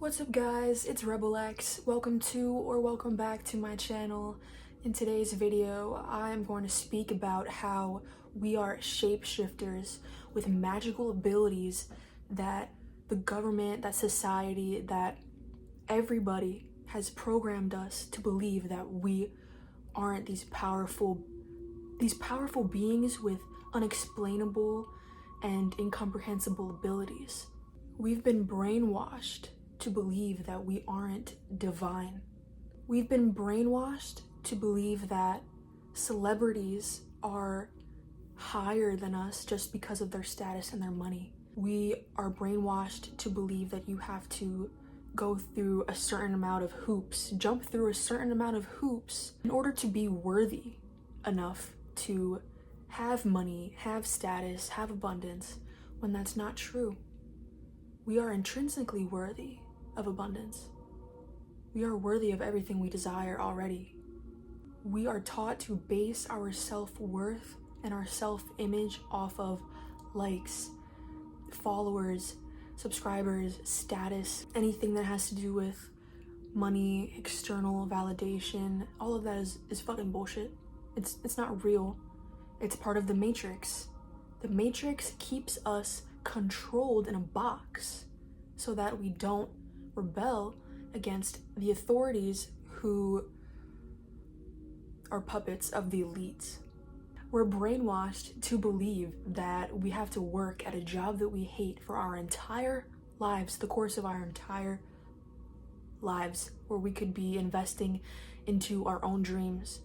What's up guys, it's RebelX. Welcome to or welcome back to my channel. In today's video, I am going to speak about how we are shapeshifters with magical abilities that the government, that society, that everybody has programmed us to believe that we aren't these powerful beings with unexplainable and incomprehensible abilities. We've been brainwashed to believe that we aren't divine. We've been brainwashed to believe that celebrities are higher than us just because of their status and their money. We are brainwashed to believe that you have to go through a certain amount of hoops, jump through a certain amount of hoops in order to be worthy enough to have money, have status, have abundance, when that's not true. We are intrinsically worthy of abundance. We are worthy of everything we desire already. We are taught to base our self-worth and our self-image off of likes, followers, subscribers, status, anything that has to do with money, external validation. All of that is fucking bullshit. It's not real. It's part of the Matrix. The Matrix keeps us controlled in a box so that we don't rebel against the authorities who are puppets of the elites. We're brainwashed to believe that we have to work at a job that we hate for our entire lives, the course of our entire lives, where we could be investing into our own dreams,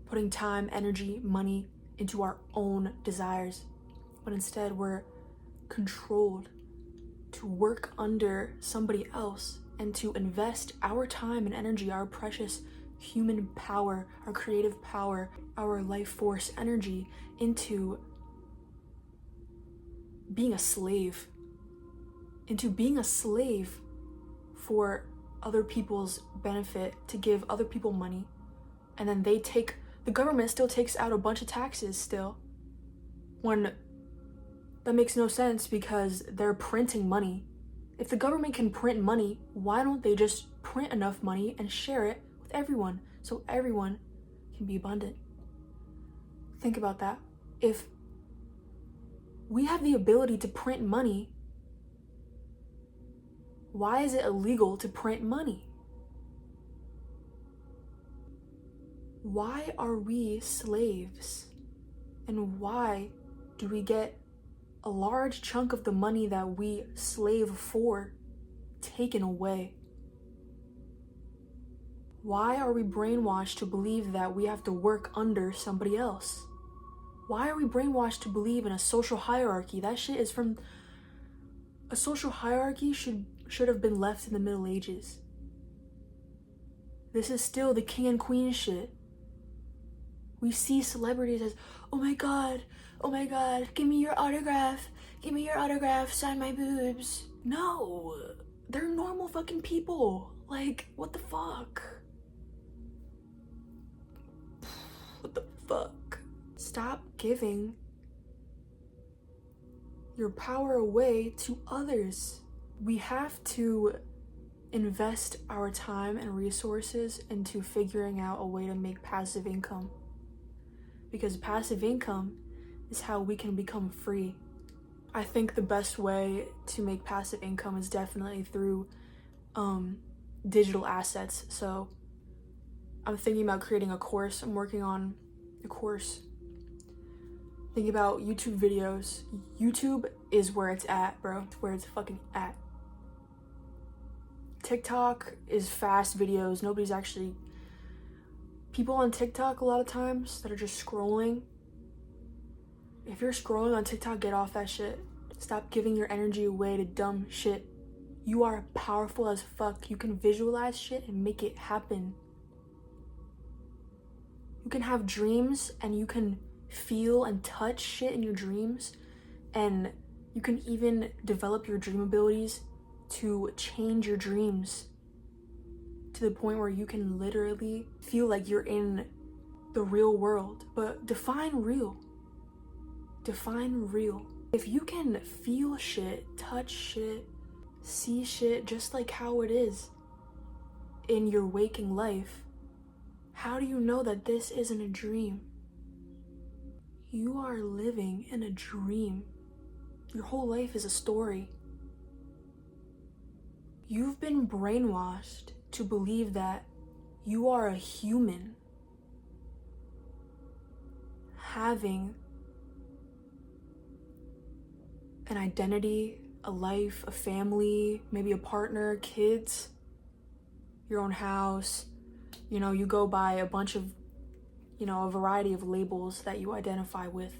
putting time, energy, money into our own desires. But instead, we're controlled to work under somebody else and to invest our time and energy, our precious human power, our creative power, our life force energy into being a slave, for other people's benefit, to give other people money, and then the government still takes out a bunch of taxes still, when that makes no sense because they're printing money. If the government can print money, why don't they just print enough money and share it with everyone so everyone can be abundant? Think about that. If we have the ability to print money, why is it illegal to print money? Why are we slaves? And why do we get a large chunk of the money that we slave for taken away? Why are we brainwashed to believe that we have to work under somebody else? Why are we brainwashed to believe in a social hierarchy? That shit is from a social hierarchy should have been left in the Middle Ages. This is still the king and queen shit. We see celebrities as, oh my god, give me your autograph, sign my boobs. No, they're normal fucking people. Like, what the fuck? What the fuck? Stop giving your power away to others. We have to invest our time and resources into figuring out a way to make passive income. Because passive income is how we can become free. I think the best way to make passive income is definitely through digital assets. So I'm thinking about creating a course. I'm working on a course. Thinking about YouTube videos. YouTube is where it's at, bro. It's where it's fucking at. TikTok is fast videos. People on TikTok a lot of times that are just scrolling. If you're scrolling on TikTok, get off that shit. Stop giving your energy away to dumb shit. You are powerful as fuck. You can visualize shit and make it happen. You can have dreams and you can feel and touch shit in your dreams, and you can even develop your dream abilities to change your dreams to the point where you can literally feel like you're in the real world. But define real. If you can feel shit, touch shit, see shit just like how it is in your waking life, how do you know that this isn't a dream? You are living in a dream. Your whole life is a story. You've been brainwashed to believe that you are a human having an identity, a life, a family, maybe a partner, kids, your own house. You go by a bunch of, a variety of labels that you identify with.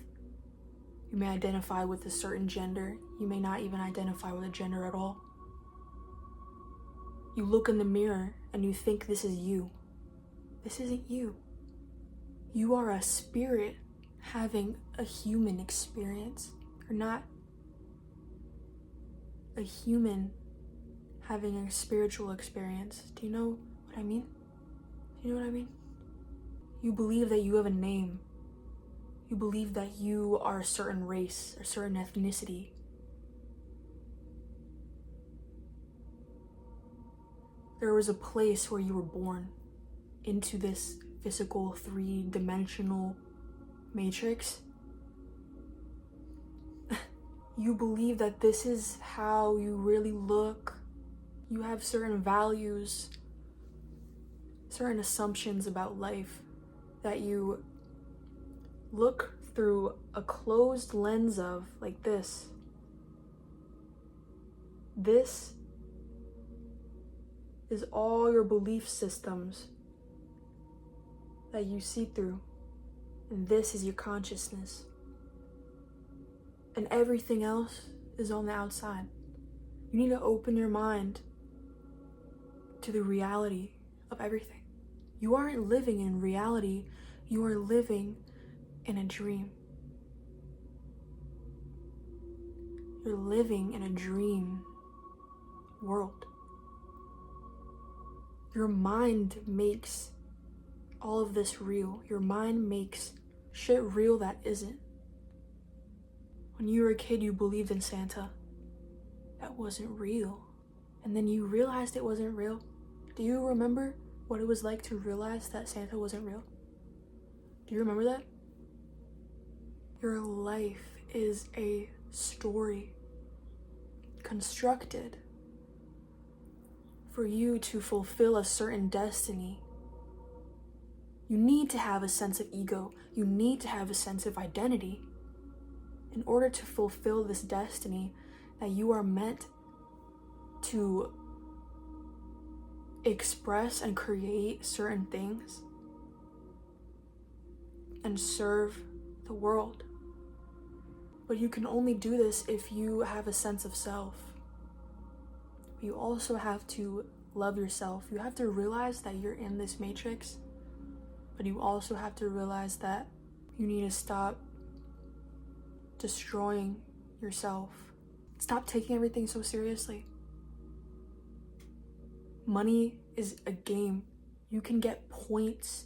You may identify with a certain gender. You may not even identify with a gender at all. You look in the mirror and you think this is you. This isn't you. You are a spirit having a human experience. You're not a human having a spiritual experience. Do you know what I mean? Do you know what I mean? You believe that you have a name. You believe that you are a certain race, a certain ethnicity. There was a place where you were born into this physical, three-dimensional matrix. You believe that this is how you really look. You have certain values, certain assumptions about life that you look through a closed lens of, like this. This is all your belief systems that you see through, and this is your consciousness. And everything else is on the outside. You need to open your mind to the reality of everything. You aren't living in reality, you are living in a dream. You're living in a dream world. Your mind makes all of this real. Your mind makes shit real that isn't. When you were a kid, you believed in Santa. That wasn't real. And then you realized it wasn't real. Do you remember what it was like to realize that Santa wasn't real? Do you remember that? Your life is a story constructed for you to fulfill a certain destiny. You need to have a sense of ego. You need to have a sense of identity in order to fulfill this destiny that you are meant to express and create certain things and serve the world. But you can only do this if you have a sense of self. You also have to love yourself. You have to realize that you're in this matrix, but you also have to realize that you need to stop destroying yourself. Stop taking everything so seriously. Money is a game. You can get points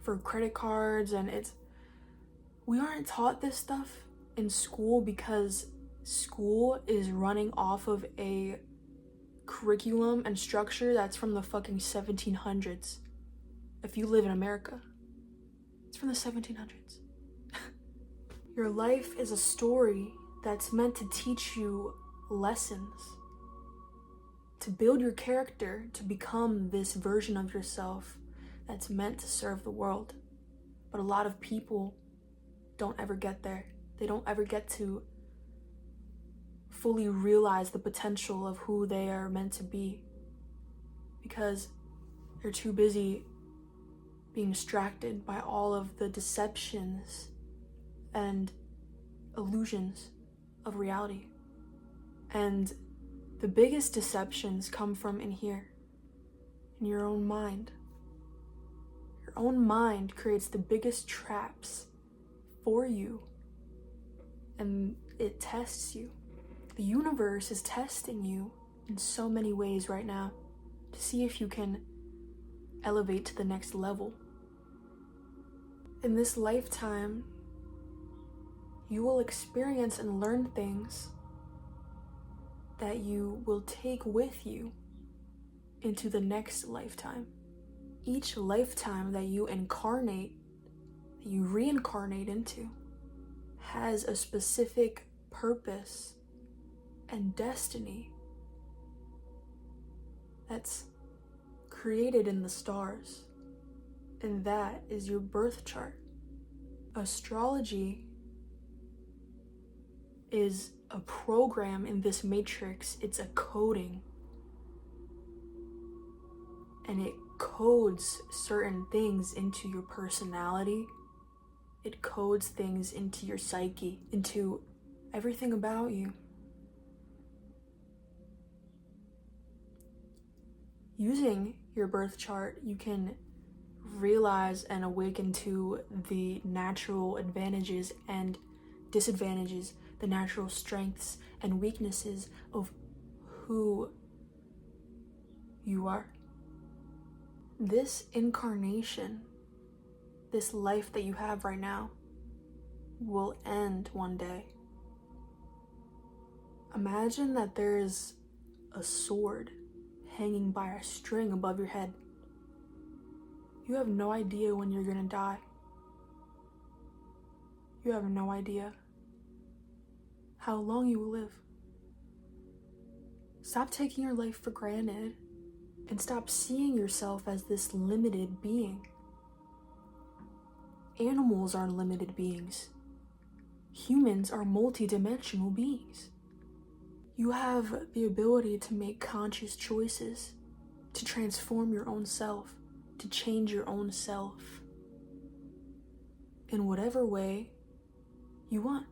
for credit cards, and we aren't taught this stuff in school because school is running off of a curriculum and structure that's from the fucking 1700s. If you live in America, it's from the 1700s. Your life is a story that's meant to teach you lessons, to build your character, to become this version of yourself that's meant to serve the world. But a lot of people don't ever get there. They don't ever get to fully realize the potential of who they are meant to be because they're too busy being distracted by all of the deceptions and illusions of reality. And the biggest deceptions come from in here, in your own mind. Your own mind creates the biggest traps for you, and it tests you. The universe is testing you in so many ways right now to see if you can elevate to the next level. In this lifetime, you will experience and learn things that you will take with you into the next lifetime. Each lifetime that you reincarnate into, has a specific purpose and destiny that's created in the stars, and that is your birth chart. Astrology is a program in this matrix. It's a coding, and it codes certain things into your personality. It codes things into your psyche, into everything about you. Using your birth chart, you can realize and awaken to the natural advantages and disadvantages, the natural strengths and weaknesses of who you are. This incarnation, this life that you have right now, will end one day. Imagine that there is a sword hanging by a string above your head. You have no idea when you're gonna die. You have no idea how long you will live. Stop taking your life for granted and stop seeing yourself as this limited being. Animals are limited beings. Humans are multidimensional beings. You have the ability to make conscious choices, to transform your own self, to change your own self in whatever way you want.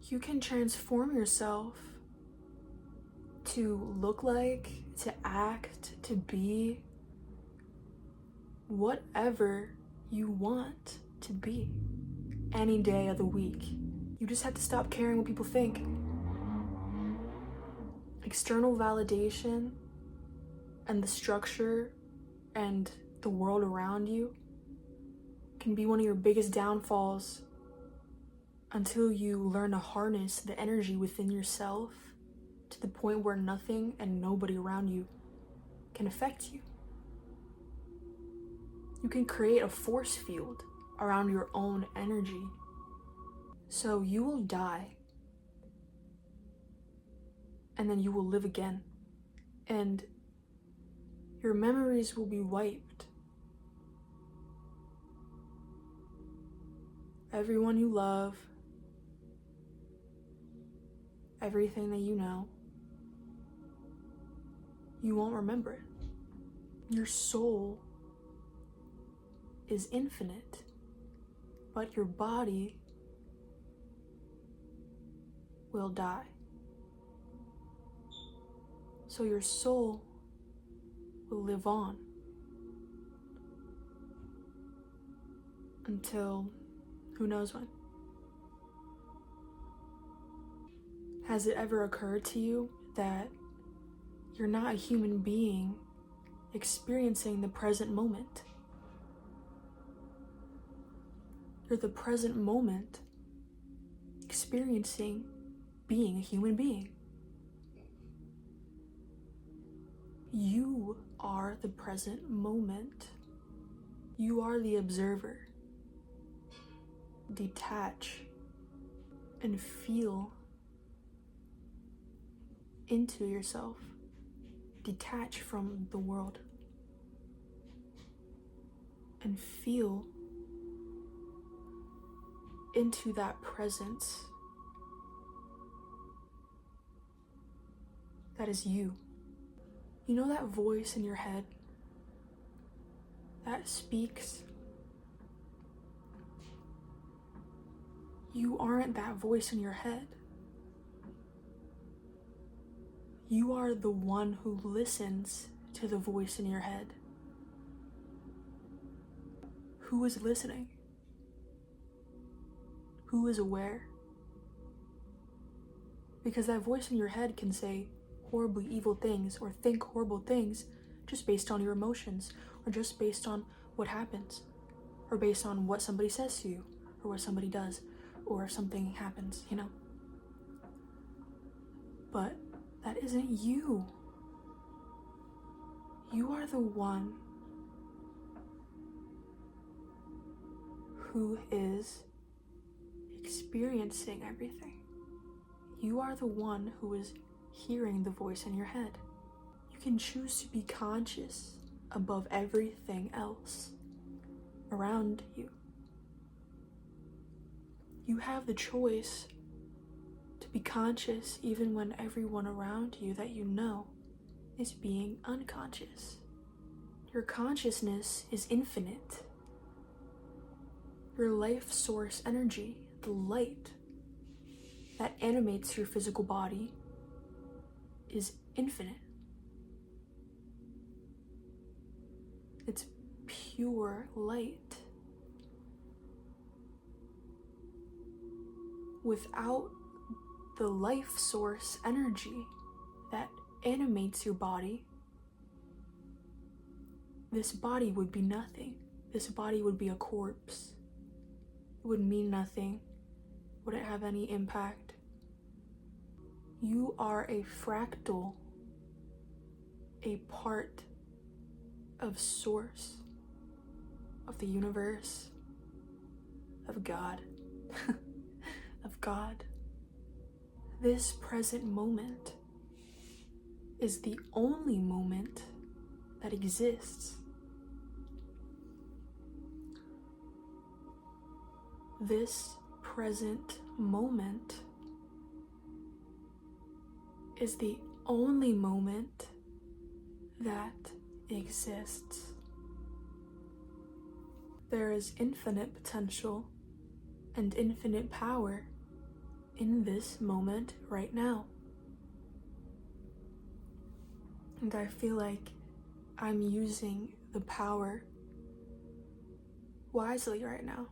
You can transform yourself to look like, to act, to be whatever you want to be any day of the week. You just have to stop caring what people think. External validation and the structure and the world around you can be one of your biggest downfalls until you learn to harness the energy within yourself to the point where nothing and nobody around you can affect you. You can create a force field around your own energy. So you will die, and then you will live again, and your memories will be wiped. Everyone you love, everything that you know, you won't remember it. Your soul is infinite, but your body will die. So your soul will live on until who knows when. Has it ever occurred to you that you're not a human being experiencing the present moment? You're the present moment experiencing being a human being. You are the present moment. You are the observer. Detach and feel into yourself. Detach from the world and feel into that presence that is you. You know that voice in your head that speaks? You aren't that voice in your head. You are the one who listens to the voice in your head. Who is listening? Who is aware? Because that voice in your head can say horribly evil things or think horrible things just based on your emotions, or just based on what happens, or based on what somebody says to you, or what somebody does, or something happens, you know? But That isn't you. You are the one who is experiencing everything. You are the one who is hearing the voice in your head. You can choose to be conscious above everything else around you. You have the choice to be conscious even when everyone around you that you know is being unconscious. Your consciousness is infinite. Your life source energy, the light that animates your physical body, is infinite. It's pure light. Without the life source energy that animates your body, this body would be nothing. This body would be a corpse. It would mean nothing, wouldn't have any impact. You are a fractal, a part of source, of the universe, of God, of God. This present moment is the only moment that exists. This present moment is the only moment that exists. There is infinite potential and infinite power in this moment right now. And I feel like I'm using the power wisely right now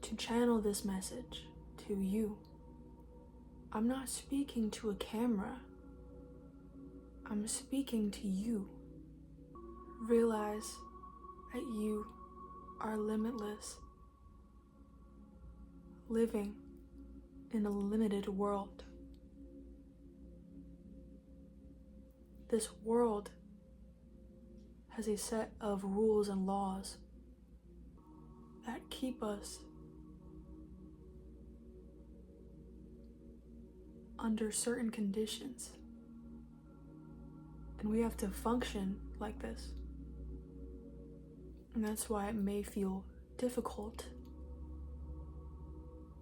to channel this message to you. I'm not speaking to a camera. I'm speaking to you. Realize that you are limitless, living in a limited world. This world has a set of rules and laws that keep us under certain conditions, and we have to function like this. And that's why it may feel difficult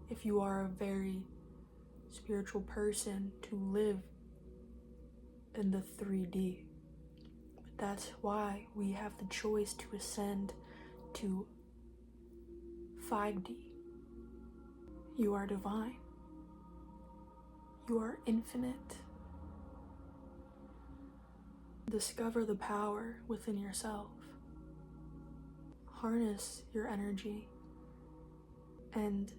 if you are a very spiritual person to live in the 3D. But that's why we have the choice to ascend to 5D. You are divine. You are infinite. Discover the power within yourself. Harness your energy and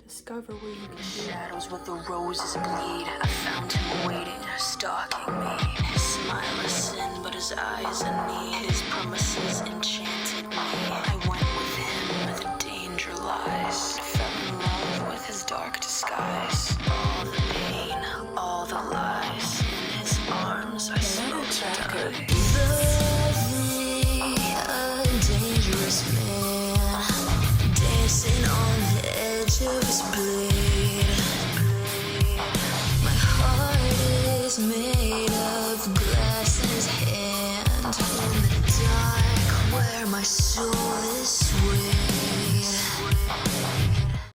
discover what you can do. Shadows with the roses bleed. I found him waiting, stalking me. His smile is sin, but his eyes are need. His promises enchanted me. I went with him where the danger lies. Fell in love with his dark disguise. All the pain, all the lies. In his arms I smoked to die. Dangerous man, dancing on the edge of his blade. My heart is made of glass in his hand. In the dark where my soul is swayed.